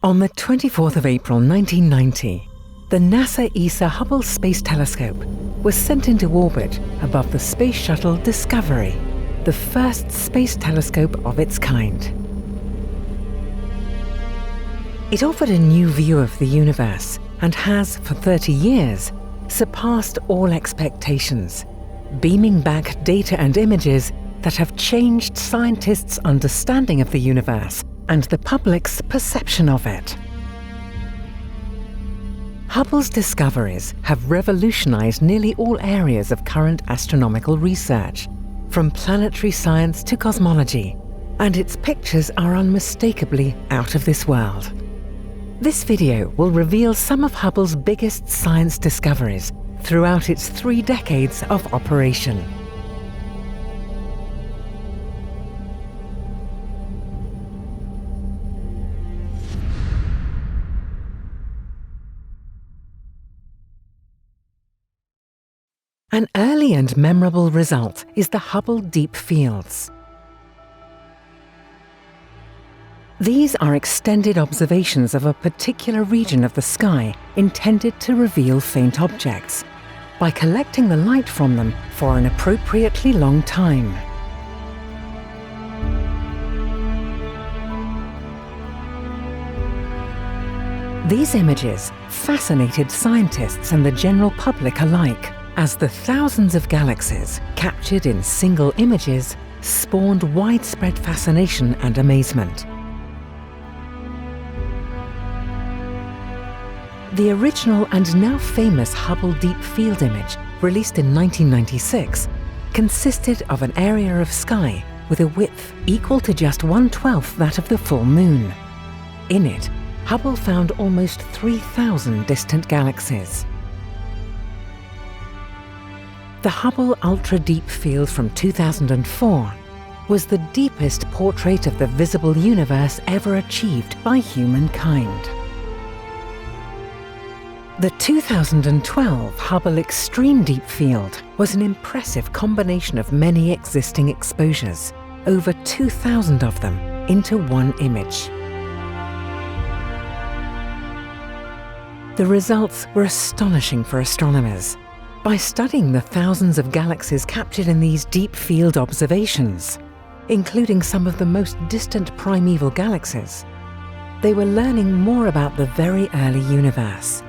On the 24th of April 1990, the NASA ESA Hubble Space Telescope was sent into orbit above the space shuttle Discovery, the first space telescope of its kind. It offered a new view of the universe and has, for 30 years, surpassed all expectations, beaming back data and images that have changed scientists' understanding of the universe and the public's perception of it. Hubble's discoveries have revolutionized nearly all areas of current astronomical research, from planetary science to cosmology, and its pictures are unmistakably out of this world. This video will reveal some of Hubble's biggest science discoveries throughout its 3 decades of operation. An early and memorable result is the Hubble Deep Fields. These are extended observations of a particular region of the sky intended to reveal faint objects by collecting the light from them for an appropriately long time. These images fascinated scientists and the general public alike, as the thousands of galaxies captured in single images spawned widespread fascination and amazement. The original and now famous Hubble Deep Field image, released in 1996, consisted of an area of sky with a width equal to just 1/12 that of the full moon. In it, Hubble found almost 3,000 distant galaxies. The Hubble Ultra Deep Field from 2004 was the deepest portrait of the visible universe ever achieved by humankind. The 2012 Hubble Extreme Deep Field was an impressive combination of many existing exposures, over 2,000 of them, into one image. The results were astonishing for astronomers. By studying the thousands of galaxies captured in these deep field observations, including some of the most distant primeval galaxies, they were learning more about the very early universe.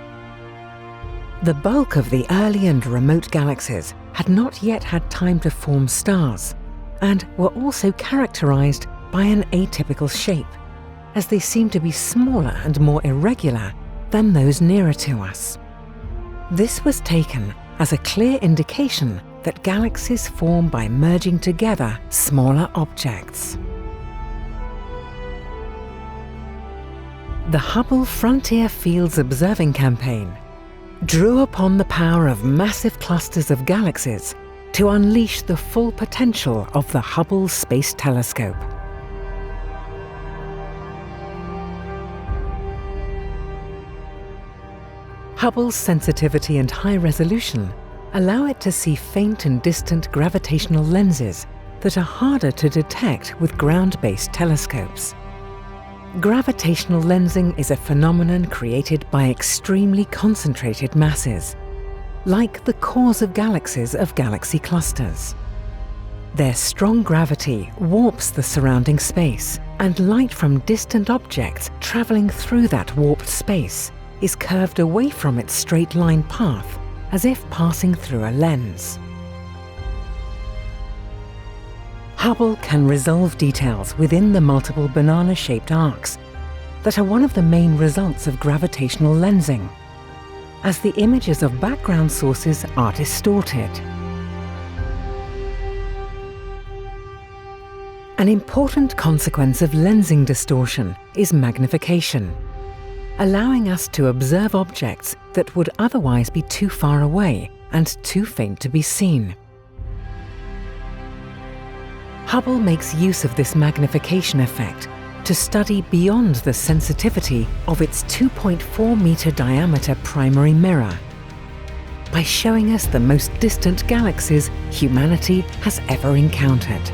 The bulk of the early and remote galaxies had not yet had time to form stars, and were also characterized by an atypical shape, as they seemed to be smaller and more irregular than those nearer to us. This was taken as a clear indication that galaxies form by merging together smaller objects. The Hubble Frontier Fields Observing Campaign drew upon the power of massive clusters of galaxies to unleash the full potential of the Hubble Space Telescope. Hubble's sensitivity and high resolution allow it to see faint and distant gravitational lenses that are harder to detect with ground-based telescopes. Gravitational lensing is a phenomenon created by extremely concentrated masses, like the cores of galaxies of galaxy clusters. Their strong gravity warps the surrounding space, and light from distant objects traveling through that warped space is curved away from its straight line path, as if passing through a lens. Hubble can resolve details within the multiple banana-shaped arcs that are one of the main results of gravitational lensing, as the images of background sources are distorted. An important consequence of lensing distortion is magnification, allowing us to observe objects that would otherwise be too far away and too faint to be seen. Hubble makes use of this magnification effect to study beyond the sensitivity of its 2.4-meter diameter primary mirror, by showing us the most distant galaxies humanity has ever encountered.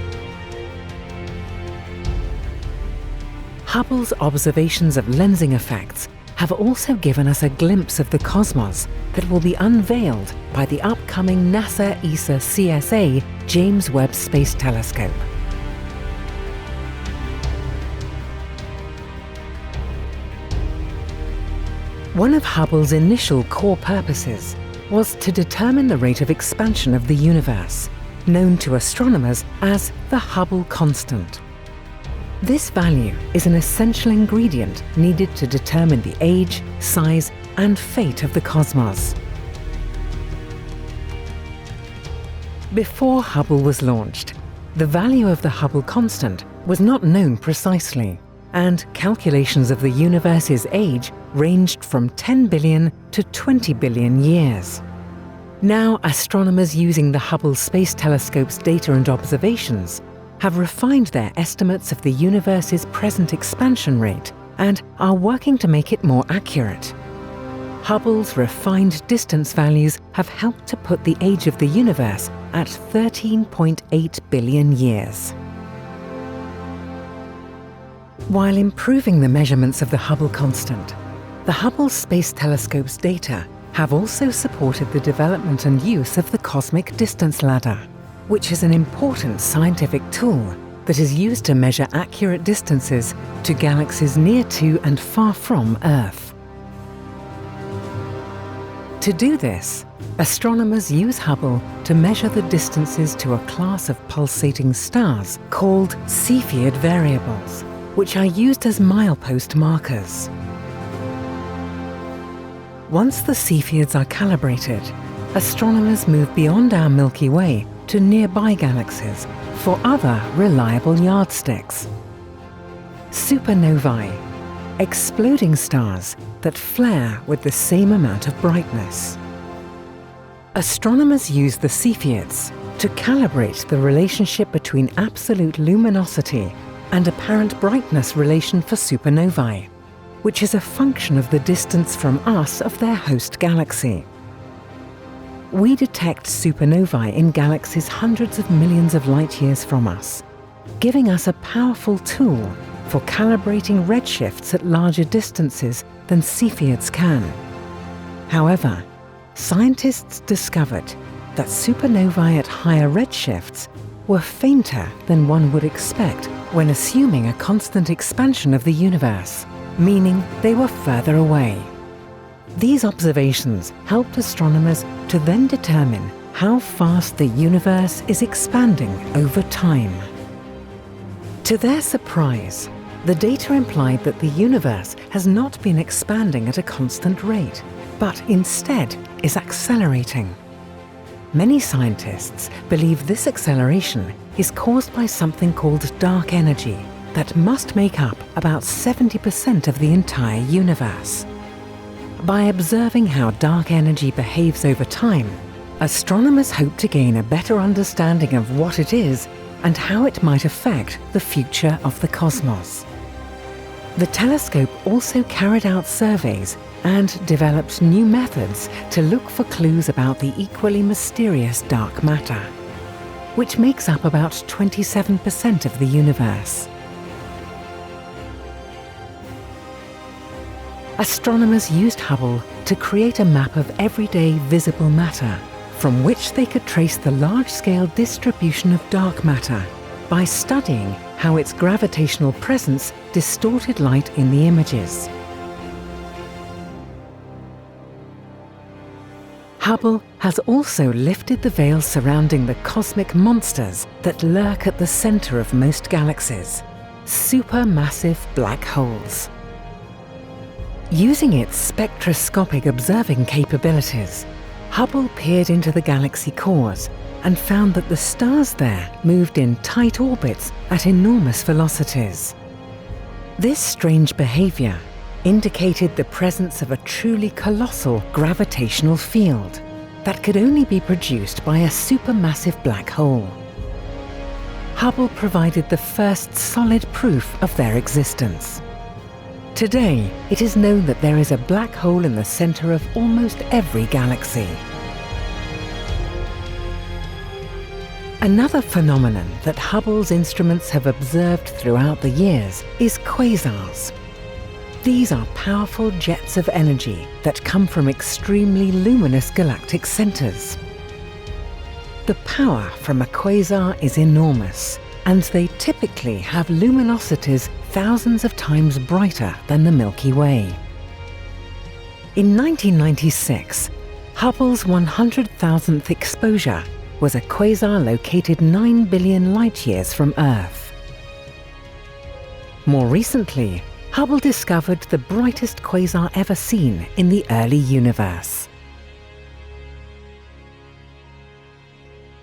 Hubble's observations of lensing effects have also given us a glimpse of the cosmos that will be unveiled by the upcoming NASA ESA CSA James Webb Space Telescope. One of Hubble's initial core purposes was to determine the rate of expansion of the universe, known to astronomers as the Hubble constant. This value is an essential ingredient needed to determine the age, size, and fate of the cosmos. Before Hubble was launched, the value of the Hubble constant was not known precisely, and calculations of the universe's age ranged from 10 billion to 20 billion years. Now, astronomers using the Hubble Space Telescope's data and observations have refined their estimates of the universe's present expansion rate and are working to make it more accurate. Hubble's refined distance values have helped to put the age of the universe at 13.8 billion years. While improving the measurements of the Hubble constant, the Hubble Space Telescope's data have also supported the development and use of the cosmic distance ladder, which is an important scientific tool that is used to measure accurate distances to galaxies near to and far from Earth. To do this, astronomers use Hubble to measure the distances to a class of pulsating stars called Cepheid variables, which are used as milepost markers. Once the Cepheids are calibrated, astronomers move beyond our Milky Way to nearby galaxies for other reliable yardsticks. Supernovae, exploding stars that flare with the same amount of brightness. Astronomers use the Cepheids to calibrate the relationship between absolute luminosity and apparent brightness relation for supernovae, which is a function of the distance from us of their host galaxy. We detect supernovae in galaxies hundreds of millions of light-years from us, giving us a powerful tool for calibrating redshifts at larger distances than Cepheids can. However, scientists discovered that supernovae at higher redshifts were fainter than one would expect when assuming a constant expansion of the universe, meaning they were further away. These observations helped astronomers to then determine how fast the universe is expanding over time. To their surprise, the data implied that the universe has not been expanding at a constant rate, but instead is accelerating. Many scientists believe this acceleration is caused by something called dark energy that must make up about 70% of the entire universe. By observing how dark energy behaves over time, astronomers hope to gain a better understanding of what it is and how it might affect the future of the cosmos. The telescope also carried out surveys and developed new methods to look for clues about the equally mysterious dark matter, which makes up about 27% of the universe. Astronomers used Hubble to create a map of everyday visible matter, from which they could trace the large-scale distribution of dark matter by studying how its gravitational presence distorted light in the images. Hubble has also lifted the veil surrounding the cosmic monsters that lurk at the center of most galaxies, supermassive black holes. Using its spectroscopic observing capabilities, Hubble peered into the galaxy cores and found that the stars there moved in tight orbits at enormous velocities. This strange behavior indicated the presence of a truly colossal gravitational field that could only be produced by a supermassive black hole. Hubble provided the first solid proof of their existence. Today, it is known that there is a black hole in the center of almost every galaxy. Another phenomenon that Hubble's instruments have observed throughout the years is quasars. These are powerful jets of energy that come from extremely luminous galactic centers. The power from a quasar is enormous, and they typically have luminosities thousands of times brighter than the Milky Way. In 1996, Hubble's 100,000th exposure was a quasar located 9 billion light-years from Earth. More recently, Hubble discovered the brightest quasar ever seen in the early universe.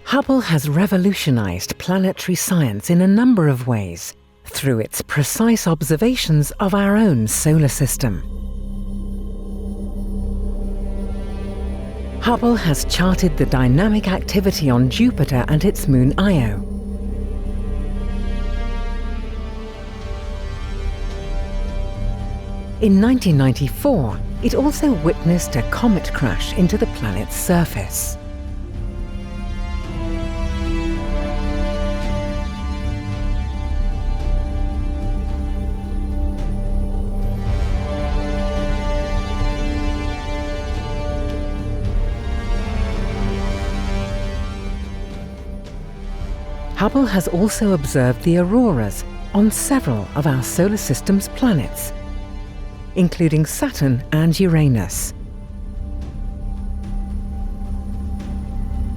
Hubble has revolutionized planetary science in a number of ways through its precise observations of our own solar system. Hubble has charted the dynamic activity on Jupiter and its moon Io. In 1994, it also witnessed a comet crash into the planet's surface. Hubble has also observed the auroras on several of our solar system's planets, including Saturn and Uranus.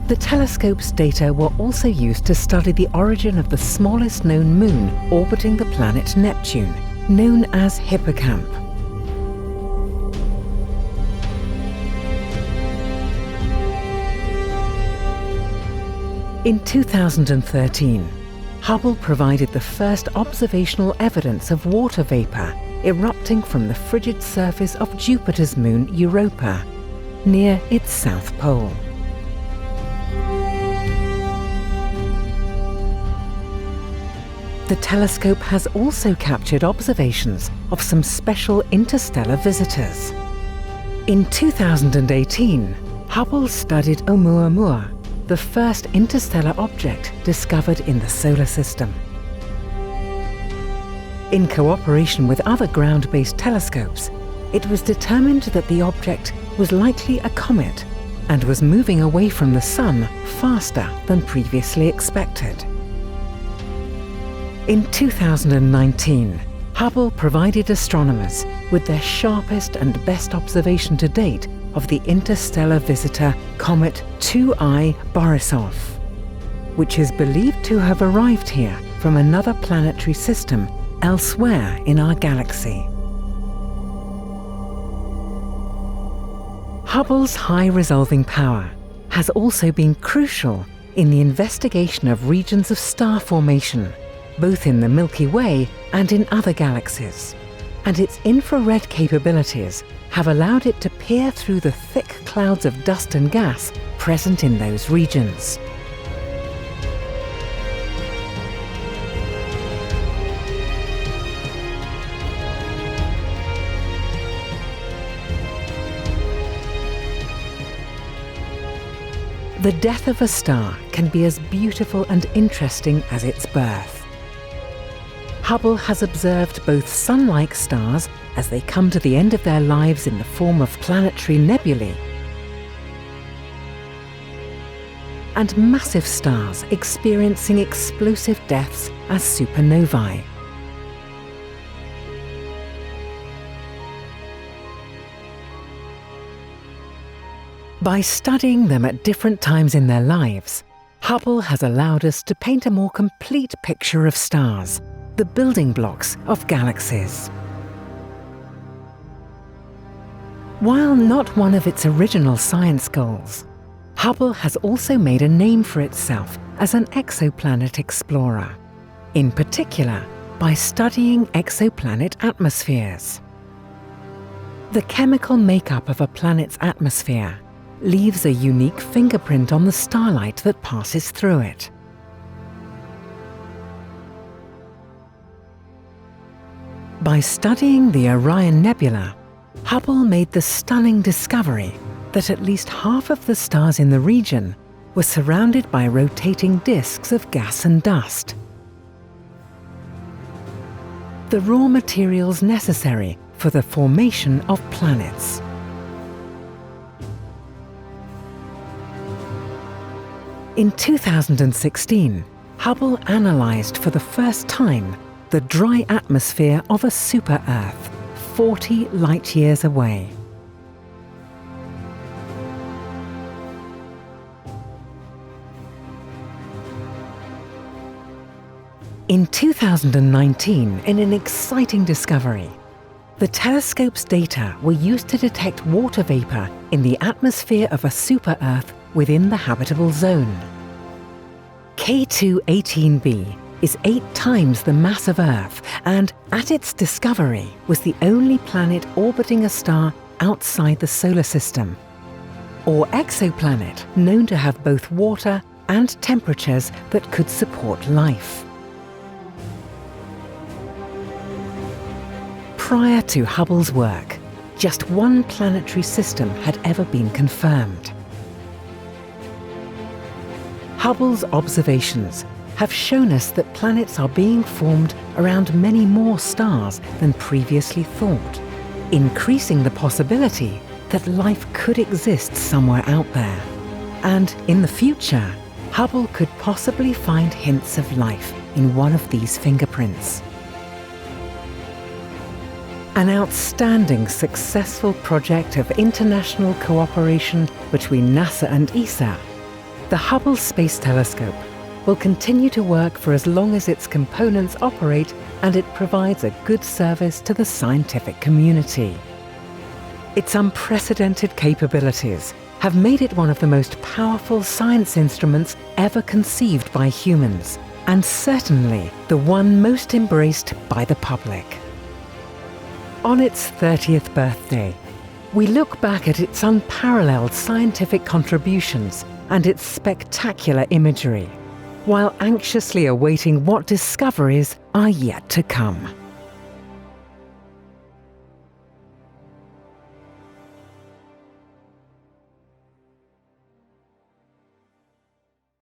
The telescope's data were also used to study the origin of the smallest known moon orbiting the planet Neptune, known as Hippocamp. In 2013, Hubble provided the first observational evidence of water vapor erupting from the frigid surface of Jupiter's moon Europa, near its south pole. The telescope has also captured observations of some special interstellar visitors. In 2018, Hubble studied Oumuamua, the first interstellar object discovered in the solar system. In cooperation with other ground-based telescopes, it was determined that the object was likely a comet and was moving away from the Sun faster than previously expected. In 2019, Hubble provided astronomers with their sharpest and best observation to date of the interstellar visitor comet 2I Borisov, which is believed to have arrived here from another planetary system elsewhere in our galaxy. Hubble's high resolving power has also been crucial in the investigation of regions of star formation, both in the Milky Way and in other galaxies, and its infrared capabilities have allowed it to peer through the thick clouds of dust and gas present in those regions. The death of a star can be as beautiful and interesting as its birth. Hubble has observed both sun-like stars as they come to the end of their lives in the form of planetary nebulae, and massive stars experiencing explosive deaths as supernovae. By studying them at different times in their lives, Hubble has allowed us to paint a more complete picture of stars, the building blocks of galaxies. While not one of its original science goals, Hubble has also made a name for itself as an exoplanet explorer, in particular by studying exoplanet atmospheres. The chemical makeup of a planet's atmosphere leaves a unique fingerprint on the starlight that passes through it. By studying the Orion Nebula, Hubble made the stunning discovery that at least half of the stars in the region were surrounded by rotating disks of gas and dust. The raw materials necessary for the formation of planets. In 2016, Hubble analysed for the first time the dry atmosphere of a super-Earth 40 light-years away. In 2019, in an exciting discovery, the telescope's data were used to detect water vapour in the atmosphere of a super-Earth within the habitable zone. K2-18b is 8 times the mass of Earth and, at its discovery, was the only planet orbiting a star outside the solar system, or exoplanet known to have both water and temperatures that could support life. Prior to Hubble's work, just one planetary system had ever been confirmed. Hubble's observations have shown us that planets are being formed around many more stars than previously thought, increasing the possibility that life could exist somewhere out there. And in the future, Hubble could possibly find hints of life in one of these fingerprints. An outstanding, successful project of international cooperation between NASA and ESA, the Hubble Space Telescope will continue to work for as long as its components operate and it provides a good service to the scientific community. Its unprecedented capabilities have made it one of the most powerful science instruments ever conceived by humans, and certainly the one most embraced by the public. On its 30th birthday, we look back at its unparalleled scientific contributions and its spectacular imagery, while anxiously awaiting what discoveries are yet to come.